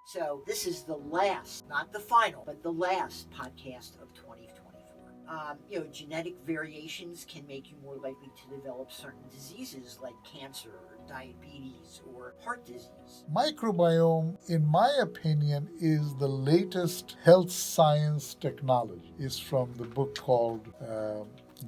So this is the last, not the final, but the last podcast of 2024. Genetic variations can make you more likely to develop certain diseases like cancer, or diabetes, or heart disease. Microbiome, in my opinion, is the latest health science technology. It's from the book called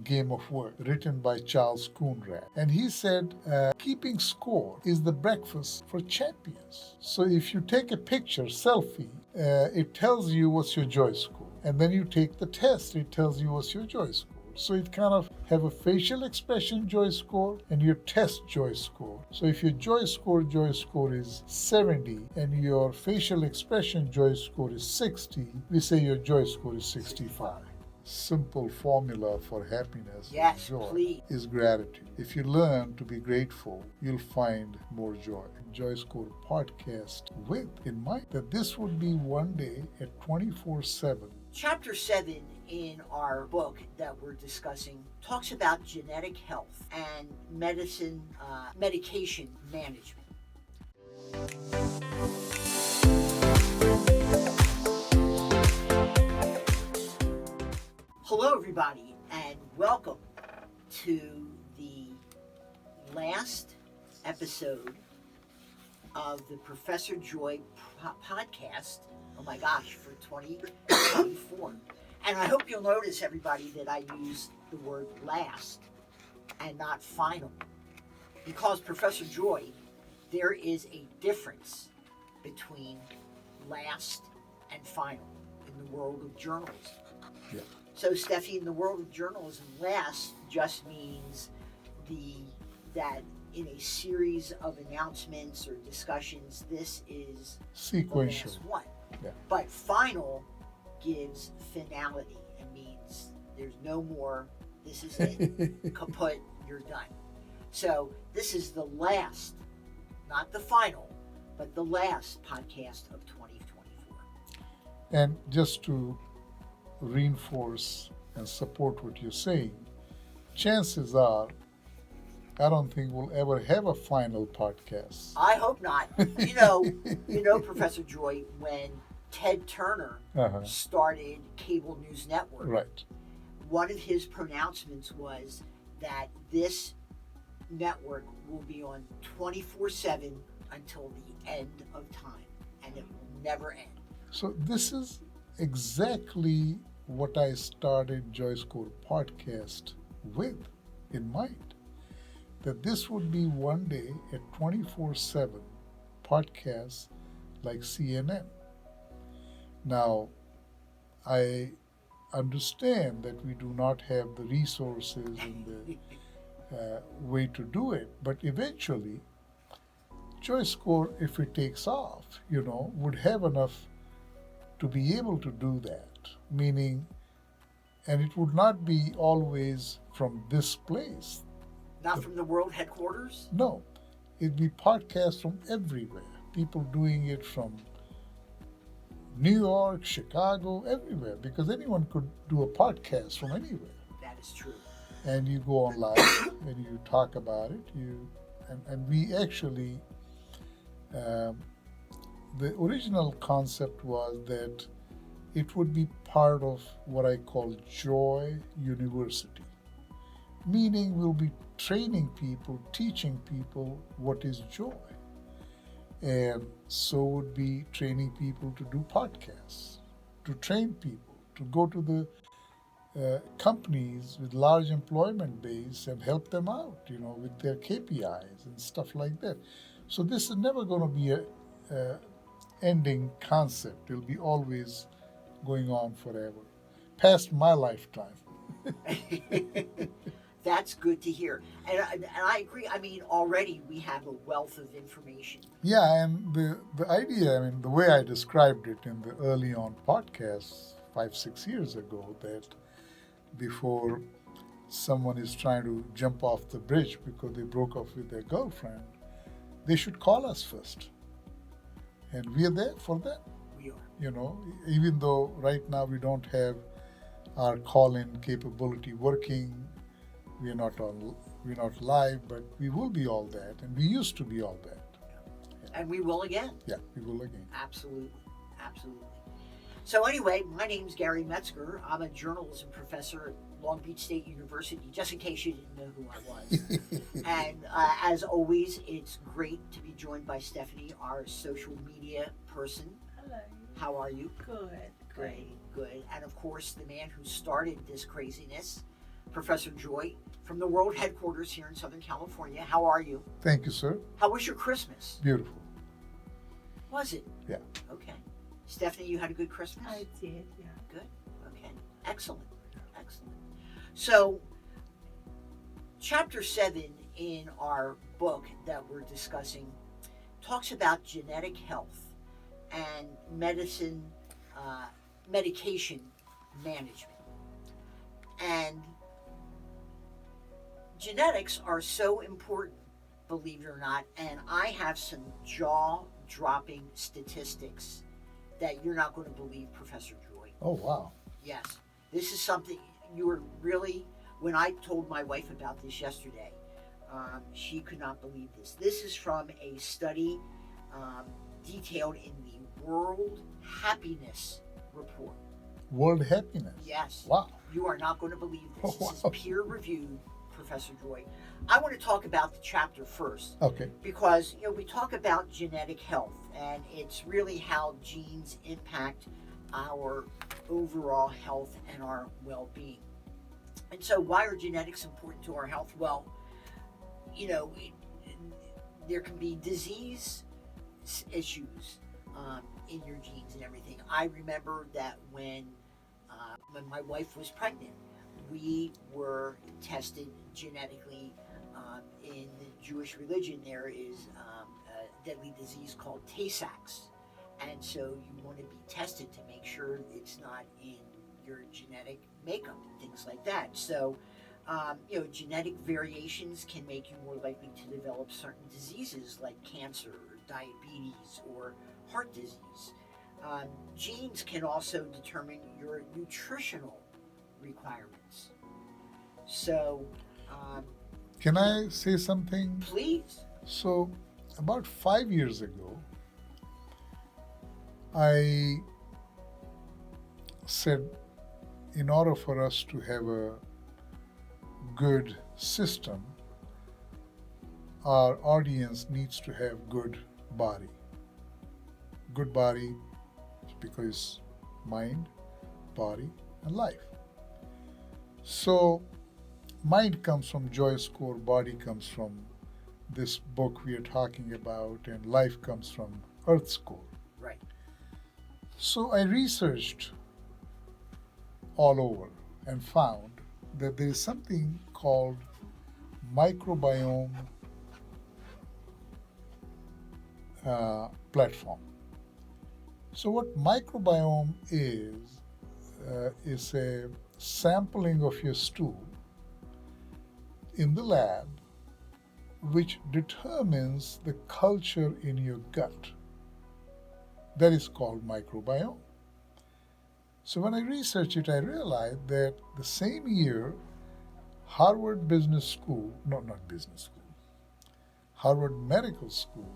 Game of Work, written by Charles Coonrad. And he said, keeping score is the breakfast for champions. So if you take a picture, selfie, it tells you what's your JoyScore. And then you take the test, it tells you what's your JoyScore. So it kind of have a facial expression JoyScore and your test JoyScore. So if your JoyScore is 70 and your facial expression JoyScore is 60, we say your JoyScore is 65. Simple formula for happiness and joy please. Is gratitude. If you learn to be grateful, you'll find more joy. JoyScore podcast with in mind that this would be one day at 24/7. Chapter 7 in our book that we're discussing talks about genetic health and medication management. Hello, everybody, and welcome to the last episode of the Professor Joy podcast. Oh my gosh, for 2024. And I hope you'll notice, everybody, that I use the word last and not final. Because, Professor Joy, there is a difference between last and final in the world of journalism. Yeah. So, Steffi, in the world of journalism, last just means that in a series of announcements or discussions, this is sequential. The last one. Yeah. But final gives finality and means there's no more, this is it, kaput, you're done. So this is the last, not the final, but the last podcast of 2024. And just to reinforce and support what you're saying, chances are I don't think we'll ever have a final podcast. I hope not. Professor Joy, when Ted Turner started Cable News Network, right, one of his pronouncements was that this network will be on 24/7 until the end of time, and it will never end. So this is exactly what I started JoyScore podcast with in mind. That this would be one day a 24/7 podcast like CNN. Now, I understand that we do not have the resources and the way to do it, but eventually, JoyScore, if it takes off, would have enough to be able to do that. Meaning, and it would not be always from this place. Not from the world headquarters? No. It'd be podcasts from everywhere. People doing it from New York, Chicago, everywhere. Because anyone could do a podcast from anywhere. That is true. And you go on live and you talk about it. And we actually, the original concept was that it would be part of what I call Joy University. Meaning we'll be training people, teaching people what is joy. And so would be training people to do podcasts, to train people, to go to the companies with large employment base and help them out, with their KPIs and stuff like that. So this is never going to be a ending concept. It'll be always going on forever, past my lifetime. That's good to hear. And I agree. I mean, already we have a wealth of information. Yeah, and the idea, the way I described it in the early on podcasts 5-6 years ago, that before someone is trying to jump off the bridge because they broke up with their girlfriend, they should call us first. And we are there for them. We are. Even though right now we don't have our call-in capability working, we're not live, but we will be all that, and we used to be all that. Yeah. And we will again. Yeah, we will again. Absolutely. Absolutely. So anyway, my name's Gary Metzger. I'm a journalism professor at Long Beach State University, just in case you didn't know who I was. And as always, it's great to be joined by Stephanie, our social media person. Hello. How are you? Good. Great. Good. And of course, the man who started this craziness, Professor Joy, from the world headquarters here in Southern California. How are you? Thank you, sir. How was your Christmas? Beautiful. Was it? Yeah. Okay. Stephanie, you had a good Christmas? I did, yeah. Good. Okay. Excellent. Excellent. So, chapter 7 in our book that we're discussing talks about genetic health and medication management. And genetics are so important, believe it or not, and I have some jaw-dropping statistics that you're not going to believe, Professor Joy. Oh, wow. Yes. This is something you were really, when I told my wife about this yesterday, she could not believe this. This is from a study detailed in the World Happiness Report. World Happiness? Yes. Wow. You are not going to believe this. Oh, wow. This is peer-reviewed, Professor Joy. I want to talk about the chapter first. Okay. Because, we talk about genetic health, and it's really how genes impact our overall health and our well-being. And so why are genetics important to our health? Well, there can be disease issues in your genes and everything. I remember that when my wife was pregnant, we were tested genetically. In the Jewish religion, there is a deadly disease called Tay-Sachs. And so you want to be tested to make sure it's not in your genetic makeup and things like that. So, genetic variations can make you more likely to develop certain diseases like cancer or diabetes or heart disease. Genes can also determine your nutritional requirements. So, can I say something? Please. So, about 5 years ago, I said, in order for us to have a good system, our audience needs to have good body. Good body because mind, body, and life. So, mind comes from JoyScore, body comes from this book we are talking about, and life comes from EarthScore. Right. So I researched all over and found that there is something called microbiome platform. So what microbiome is a sampling of your stool in the lab, which determines the culture in your gut. That is called microbiome. So when I researched it, I realized that the same year, Harvard Business School, not business school, Harvard Medical School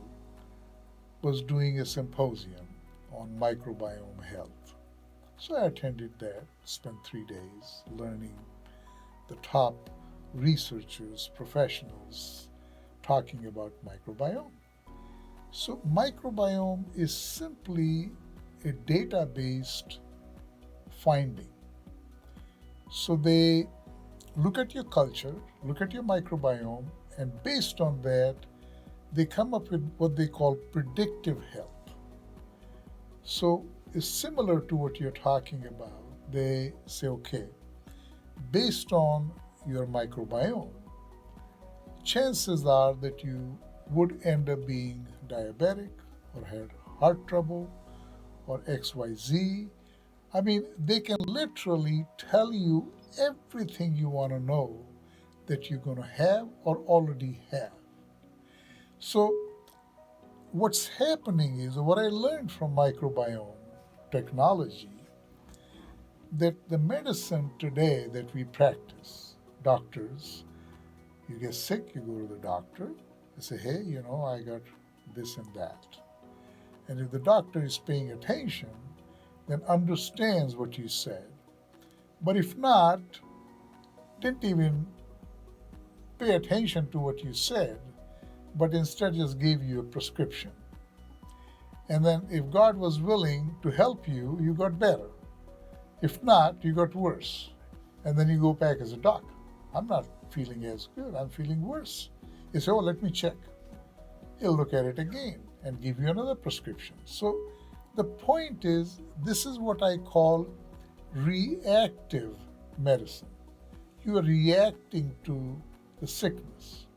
was doing a symposium on microbiome health. So I attended that, spent 3 days learning the top researchers, professionals talking about microbiome. So microbiome is simply a data-based finding. So they look at your culture, look at your microbiome, and based on that, they come up with what they call predictive health. So it's similar to what you're talking about. They say, okay, based on your microbiome, chances are that you would end up being diabetic or had heart trouble or XYZ. I mean, they can literally tell you everything you want to know that you're going to have or already have. So what's happening is, what I learned from microbiome technology, that the medicine today that we practice, doctors, you get sick, you go to the doctor, they say, hey, I got this and that. And if the doctor is paying attention, then understands what you said. But if not, didn't even pay attention to what you said, but instead just gave you a prescription. And then if God was willing to help you, you got better. If not, you got worse. And then you go back as a doc. I'm not feeling as good, I'm feeling worse. You say, oh, let me check. He'll look at it again and give you another prescription. So the point is, this is what I call reactive medicine. You are reacting to the sickness.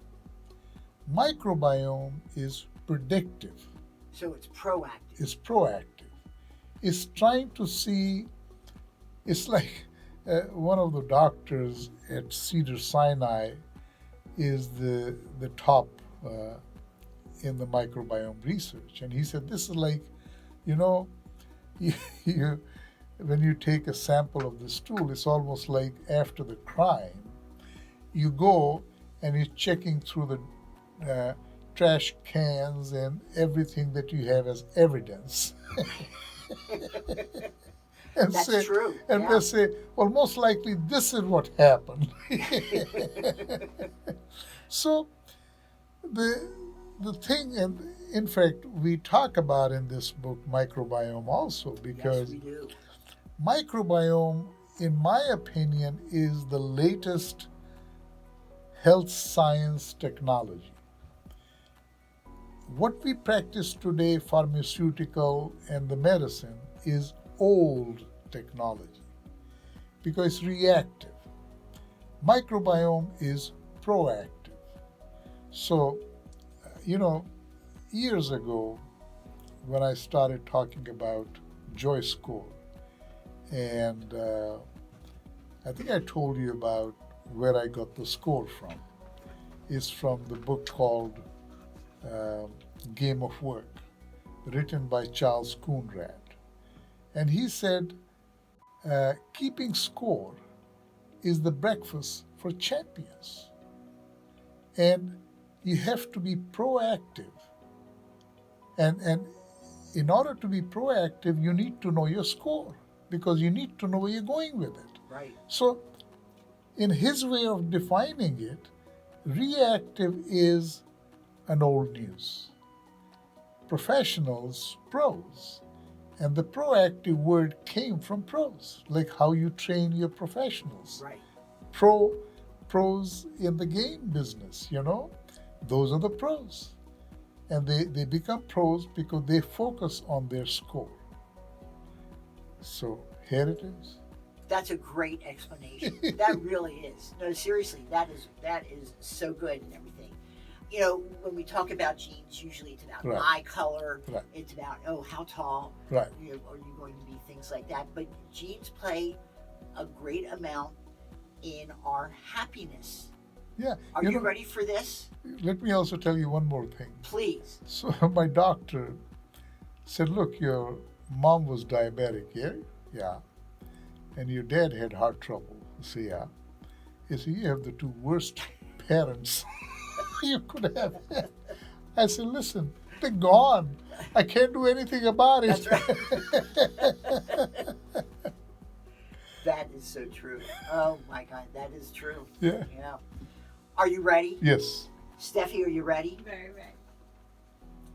Microbiome is predictive. So it's proactive. It's proactive. It's trying to see, it's like one of the doctors at Cedar Sinai is the top in the microbiome research. And he said, this is like, you, when you take a sample of the stool, it's almost like after the crime, you go and you're checking through the trash cans and everything that you have as evidence. And That's say, true. And yeah. they say, well, most likely this is what happened. So the thing, and in fact, we talk about in this book microbiome also, because yes, we do. Microbiome, in my opinion, is the latest health science technology. What we practice today, pharmaceutical and the medicine, is old technology because it's reactive. Microbiome is proactive. So, years ago, when I started talking about JoyScore, and I think I told you about where I got the score from. It's from the book called Game of Work, written by Charles Coonrad. And he said, keeping score is the breakfast for champions. And you have to be proactive. And in order to be proactive, you need to know your score because you need to know where you're going with it. Right. So, in his way of defining it, reactive is an old news. Professionals, pros. And the proactive word came from pros, like how you train your professionals. Right. Pros in the game business, those are the pros. And they become pros because they focus on their score. So here it is. That's a great explanation. That really is. No, seriously, that is so good and everything. When we talk about genes, usually it's about Right. eye color. Right. It's about, how tall Right. are you going to be, things like that. But genes play a great amount in our happiness. Yeah. Are you ready for this? Let me also tell you one more thing. Please. So my doctor said, look, your mom was diabetic, yeah? Yeah. And your dad had heart trouble. I say, yeah. He said, you have the two worst parents you could have had. I said, listen, they're gone. I can't do anything about it. That's right. That is so true. Oh my God, that is true. Yeah. Yeah. Are you ready? Yes. Steffi, are you ready? Very right.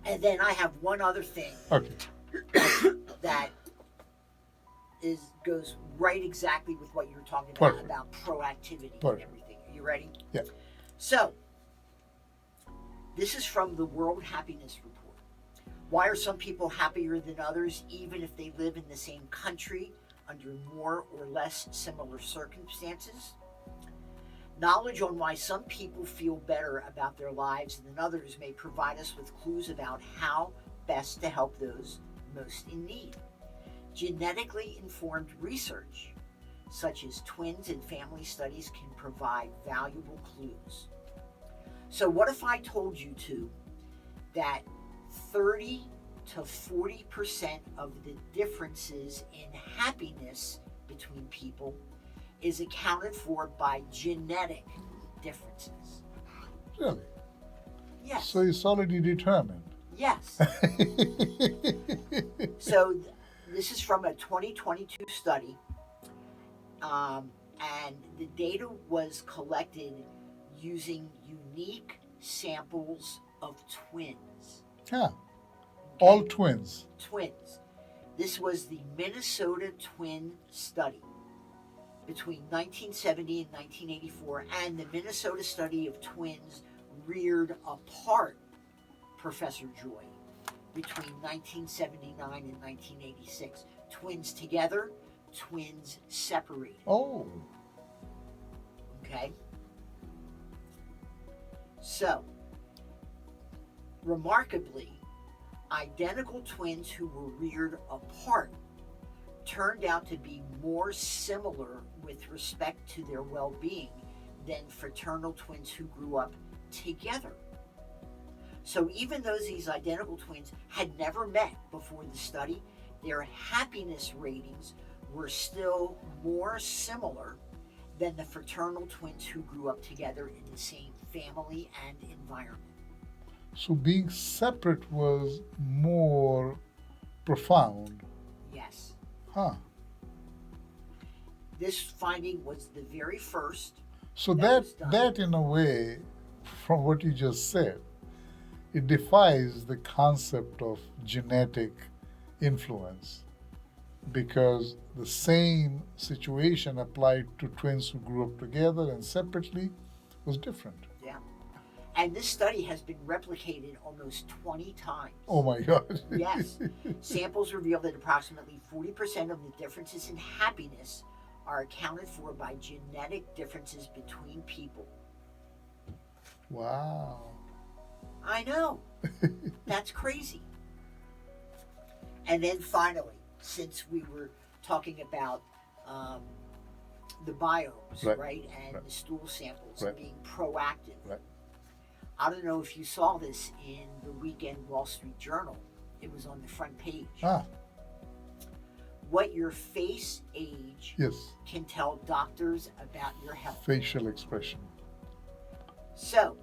And then I have one other thing Okay. that goes right exactly with what you were talking Perfect. about proactivity and Perfect. everything. Are you ready? Yeah. So, this is from the World Happiness Report. Why are some people happier than others, even if they live in the same country under more or less similar circumstances? Knowledge on why some people feel better about their lives than others may provide us with clues about how best to help those most in need. Genetically informed research, such as twins and family studies, can provide valuable clues. So what if I told you that 30 to 40% of the differences in happiness between people is accounted for by genetic differences? Really? Yes. So it's already determined. Yes. So this is from a 2022 study, and the data was collected using unique samples of twins. Yeah, all Okay, twins. twins. This was the Minnesota Twin Study between 1970 and 1984, and the Minnesota study of twins reared apart Professor Joy between 1979 and 1986. Twins together, twins separated. Oh, Okay? So, remarkably, identical twins who were reared apart turned out to be more similar with respect to their well being than fraternal twins who grew up together. So, even though these identical twins had never met before the study, their happiness ratings were still more similar than the fraternal twins who grew up together in the same family and environment. so being separate was more profound. Yes. Huh. This finding was the very first So that that was done. that in a way, from what you just said, it defies the concept of genetic influence because the same situation applied to twins who grew up together and separately was different. Yeah. And this study has been replicated almost 20 times. Oh my God. Yes. Samples reveal that approximately 40% of the differences in happiness are accounted for by genetic differences between people. Wow. I know. That's crazy. And then finally, since we were talking about the biomes, right, and right. the stool samples Right. being proactive, Right. I don't know if you saw this in the weekend Wall Street Journal. It was on the front page. Ah, What your face age yes. can tell doctors about your health. Facial expression. So,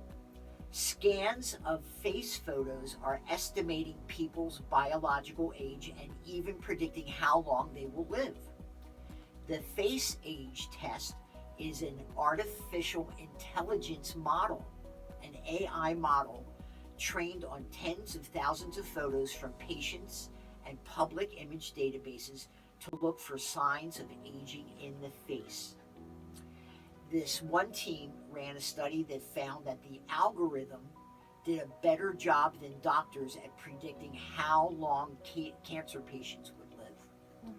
scans of face photos are estimating people's biological age and even predicting how long they will live. The face age test is an artificial intelligence model, an AI model trained on tens of thousands of photos from patients and public image databases to look for signs of aging in the face. This one team ran a study that found that the algorithm did a better job than doctors at predicting how long cancer patients would live.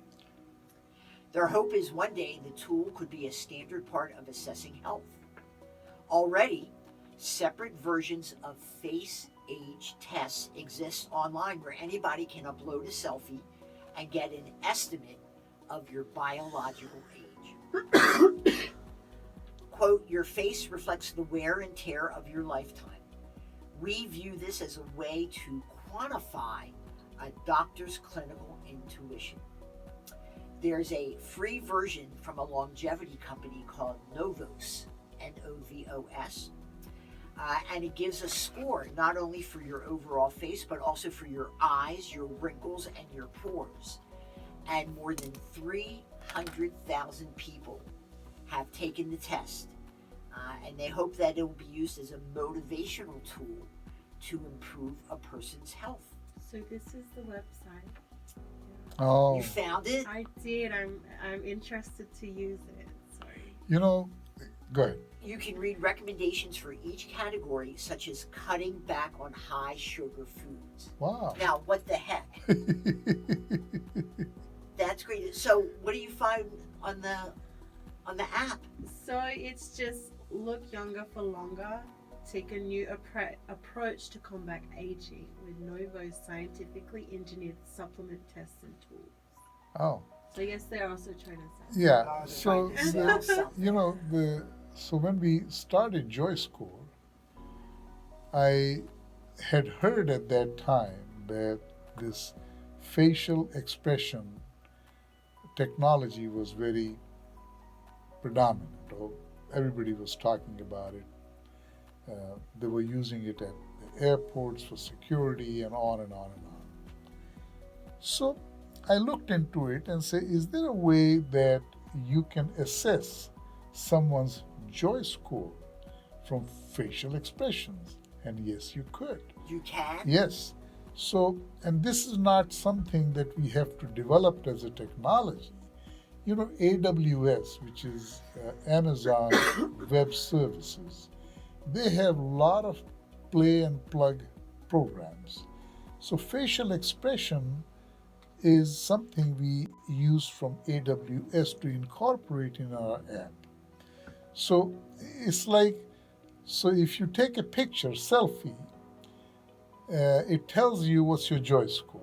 Their hope is one day the tool could be a standard part of assessing health. Already, separate versions of face age tests exist online where anybody can upload a selfie and get an estimate of your biological age. Quote, your face reflects the wear and tear of your lifetime. We view this as a way to quantify a doctor's clinical intuition. There's a free version from a longevity company called Novos, Novos, and it gives a score not only for your overall face, but also for your eyes, your wrinkles, and your pores. And more than 300,000 people have taken the test, and they hope that it will be used as a motivational tool to improve a person's health. So this is the website. Oh, You found it? I did. I'm interested to use it. Sorry. you know, go ahead. You can read recommendations for each category, such as cutting back on high sugar foods. Wow. Now, what the heck? That's great. So, what do you find on the app? So it's just look younger for longer. Take a new approach to combat aging with Novo's scientifically engineered supplement tests and tools. Oh, So yes, they're also trying to sell. yeah. They're So, trying to sell something. you know, so when we started JoyScore, I had heard at that time that this facial expression technology was very predominant, or everybody was talking about it. They were using it at airports for security and on and on and on. So I looked into it and said, is there a way that you can assess someone's joy score from facial expressions? And yes, you could. You can? Yes. So, and this is not something that we have to develop as a technology. You know, AWS, which is Amazon Web Services, they have a lot of play and plug programs. So facial expression is something we use from AWS to incorporate in our app. So it's like, so if you take a picture, selfie, it tells you what's your joy score.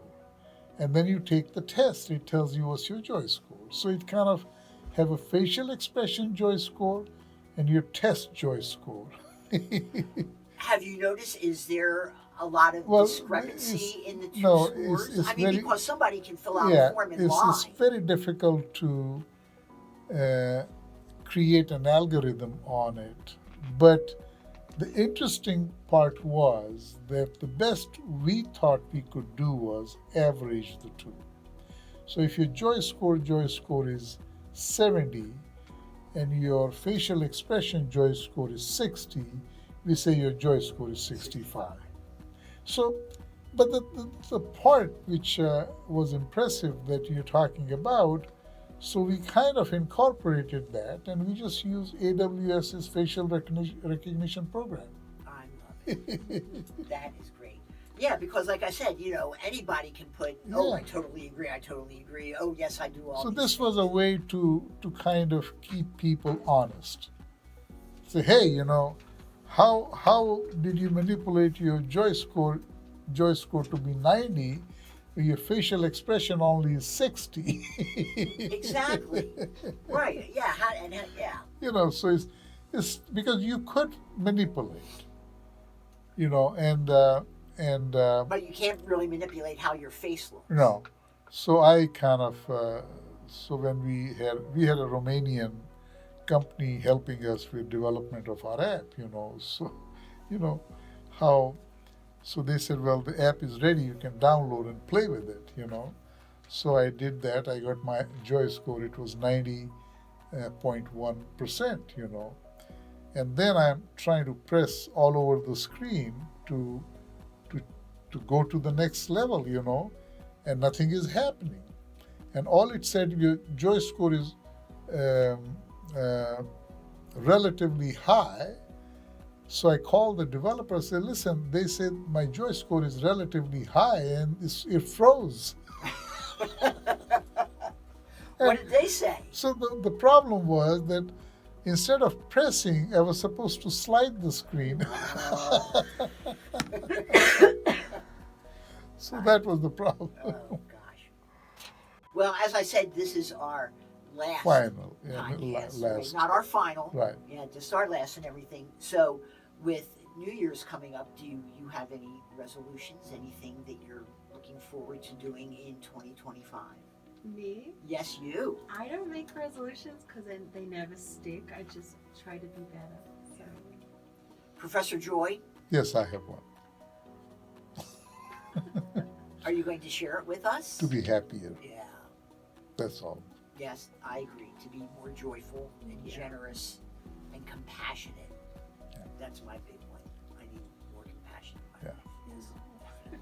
And then you take the test, it tells you what's your joy score. So it kind of have a facial expression joy score and your test joy score. Have you noticed, is there a lot of discrepancy in the two scores? It's very, because somebody can fill out a form and lie. It's very difficult to create an algorithm on it. But the interesting part was that the best we thought we could do was average the two. So if your joy score is 70 and your facial expression joy score is 60, we say your joy score is 65. So, but the part which was impressive that you're talking about, so we kind of incorporated that and we just use AWS's facial recognition program. I love it. That is great. Yeah, because like I said, you know, anybody can put, oh, I totally agree. Oh, yes, I do all So these this things. was a way to kind of keep people honest. Say, hey, you know, how did you manipulate your joy score to be 90 when your facial expression only is 60? Exactly. Right. Yeah. Yeah. You know, so it's because you could manipulate, you know, and But you can't really manipulate how your face looks. no. So I kind of so when we had a Romanian company helping us with development of our app, you know, so you know how. So they said, well, the app is ready, you can download and play with it, you know. So I did that. I got my joy score. It was 90.1%, you know. And then I'm trying to press all over the screen to go to the next level, you know, and nothing is happening. And all it said, your joy score is relatively high. So I called the developer and said, listen, they said my joy score is relatively high and it froze. What did they say? So the problem was that instead of pressing, I was supposed to slide the screen. So that was the problem. Oh, gosh. Well, as I said, this is our last Final. Yeah, podcast, last. right? Not our final. Right. Yeah, just our last and everything. So with New Year's coming up, do you have any resolutions, anything that you're looking forward to doing in 2025? Me? Yes, you. I don't make resolutions because they never stick. I just try to be better. So. Professor Joy, Yes, I have one. are you going to share it with us? To be happier. Yeah. That's all. Yes, I agree. To be more joyful and generous and compassionate. Yeah. That's my big one. I need more compassion in my life. Yes.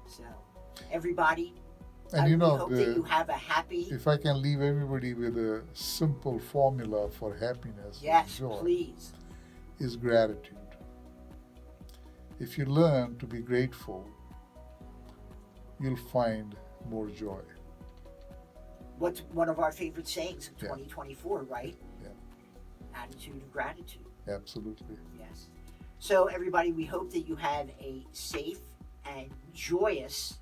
So, everybody, And I you know, hope that you have a happy. if I can leave everybody with a simple formula for happiness and Yes, joy, please. is gratitude. If you learn to be grateful, you'll find more joy. What's one of our favorite sayings of Yeah. 2024, right? Yeah. Attitude of gratitude. Absolutely. Yes. So, everybody, we hope that you have a safe and joyous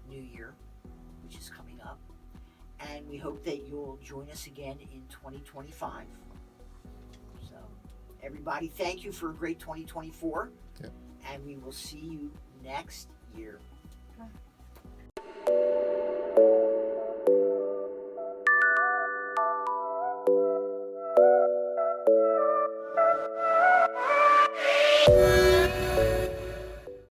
New Year, which is coming up. And we hope that you'll join us again in 2025. So, everybody, thank you for a great 2024. Yeah. And we will see you next year. Bye.